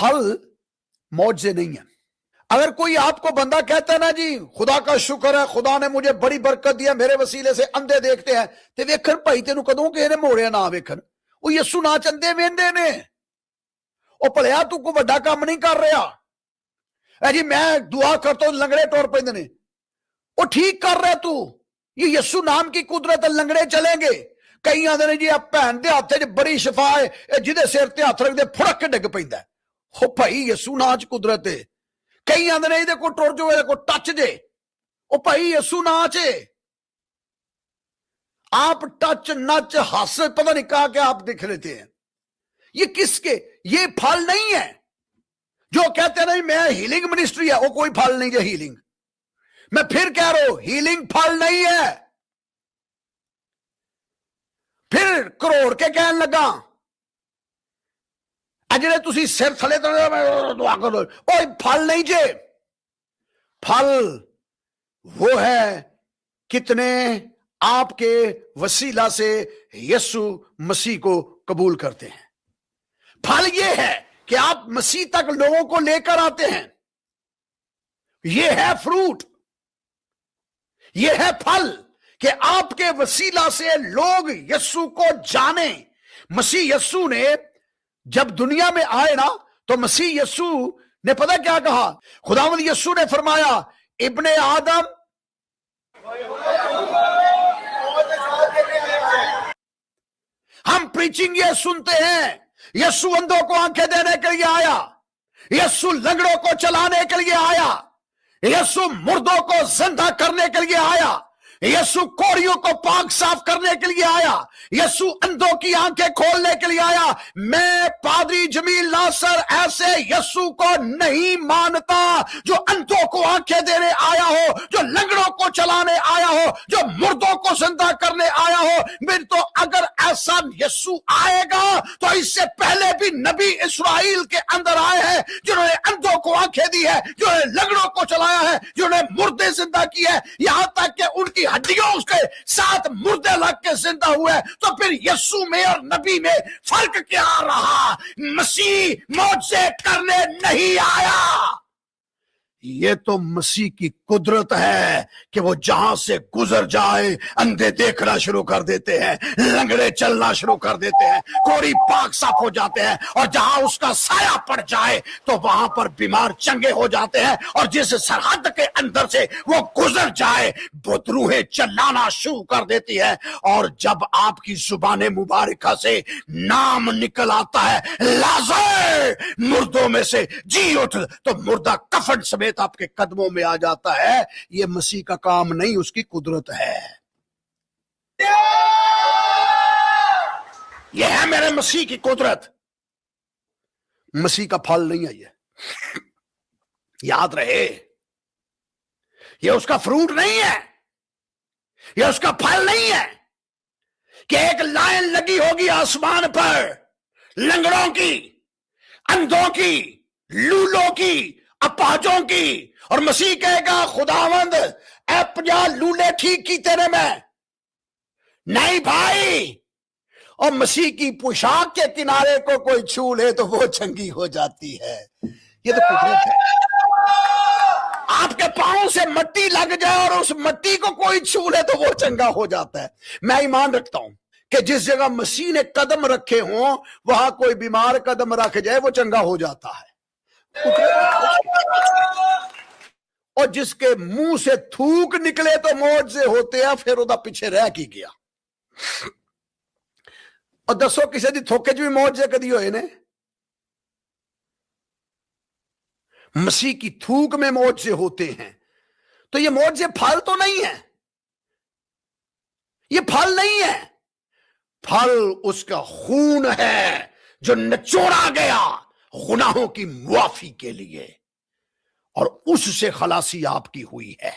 फल मौजे नहीं है। अगर कोई आपको बंदा कहता है ना जी खुदा का शुक्र है, खुदा ने मुझे बड़ी बरकत दिया, मेरे वसीले से अंधे देखते हैं, ते वेखन भाई तेनू कदों किसी ने मोड़िया ना वेखन, वो यस्सू ना चंदे वेंदे ने। ओ भलिया तू कोई वड्डा काम नहीं कर रहा है जी, मैं दुआ करता हूं लंगड़े टुर पैंदे ने, वो ठीक कर रहा तू, ये यस्सू नाम की कुदरत, लंगड़े चलेंगे। कई आंदे ने जी आ भैन दे हत्थ च बड़ी शफा है, जिहदे सिर ते हत्थ रखदे फुड़क के डिग पैंदा। हो भाई यस्सू नाम च कुदरत है। कई आंदे ने इहदे कोल टुर जाओ, इहदे कोल टच जे, ओ भाई यस्सू नाम च आप टच नच हंस पता नहीं कहा क्या आप दिख लेते हैं। ये किसके, ये फल नहीं है। जो कहते नहीं मैं हीलिंग मिनिस्ट्री है, वो कोई फल नहीं है हीलिंग। मैं फिर कह रहा हूं हीलिंग फल नहीं है। फिर करोड़ के कहने लगा अजरे तुसी सिर थले दुआ करो, ओ फल नहीं जे। फल वो है कितने आपके वसीला से यीशु मसीह को कबूल करते हैं। फल ये है कि आप मसीह तक लोगों को लेकर आते हैं। ये है फ्रूट, ये है फल कि आपके वसीला से लोग यीशु को जाने। मसीह यीशु ने जब दुनिया में आए ना, तो मसीह यीशु ने पता क्या कहा, खुदावंद यीशु ने फरमाया इब्ने आदम हम प्रीचिंग ये सुनते हैं, यीशु अंधों को आंखें देने के लिए आया, यीशु लंगड़ों को चलाने के लिए आया, यीशु मुर्दों को जिंदा करने के लिए आया, यीशु कोड़ियों को पाक साफ करने के लिए आया, यीशु अंधों की आंखें खोलने के लिए आया। मैं पादरी जमील नासर ऐसे यीशु को नहीं मानता जो अंधों को आंखें देने आया हो, जो लंगड़ों को चलाने आया हो, जो मुर्दों को जिंदा करने आया हो। मेरे तो अगर ऐसा यीशु आएगा तो इससे पहले भी नबी इस्राएल के अंदर आए हैं जिन्होंने अंधों को आंखें दी है, जिन्होंने लंगड़ों को चलाया है, जिन्होंने मुर्दे जिंदा किए हैं, यहां तक कि उनकी हड्डियों उसके साथ मुर्दे लग के जिंदा हुए। तो फिर यीशु में और नबी में फर्क क्या रहा? मसीह मौजे करने नहीं आया। ये तो मसीह की कुदरत है कि वो जहां से गुजर जाए अंधे देखना शुरू कर देते हैं, लंगड़े चलना शुरू कर देते हैं, कोड़ी पाक साफ हो जाते हैं, और जहां उसका साया पड़ जाए तो वहां पर बीमार चंगे हो जाते हैं, और जिस सरहद के अंदर से वो गुजर जाए वो रूहें चलाना शुरू कर देती है। और जब आपकी जुबान मुबारका से नाम निकल आता है लाजर मुर्दों में से जी उठ, तो मुर्दा कफन समेत आपके कदमों में आ जाता है। यह मसीह का काम नहीं, उसकी कुदरत है। यह है मेरे मसीह की कुदरत, मसीह का फल नहीं है। ये याद रहे, यह उसका फ्रूट नहीं है, यह उसका फल नहीं है कि एक लाइन लगी होगी आसमान पर लंगड़ों की, अंधों की, लूलों की, अपाजों की, और मसीह कहेगा खुदावंद ए 50 लूले ठीक की तेरे में नहीं भाई। और मसीह की पोशाक के किनारे को कोई छू ले तो वो चंगी हो जाती है। ये तो कुदरत है। आपके पांव से मट्टी लग जाए और उस मट्टी को कोई छू ले तो वो चंगा हो जाता है। मैं ईमान रखता हूं कि जिस जगह मसीह ने कदम रखे हों वहां कोई बीमार कदम रख जाए वो चंगा हो जाता है। और जिसके मुंह से थूक निकले तो मौजे होते हैं, फिर उदा पीछे रह की गया। और दसो किसी दी थोके च भी मौजे कदी होए ने? मसीह की थूक में मौजे होते हैं। तो ये मौजे फल तो नहीं है, ये फल नहीं है। फल उसका खून है जो निचोड़ा गया गुनाहों की मुआफी के लिए, और उससे खलासी आपकी हुई है।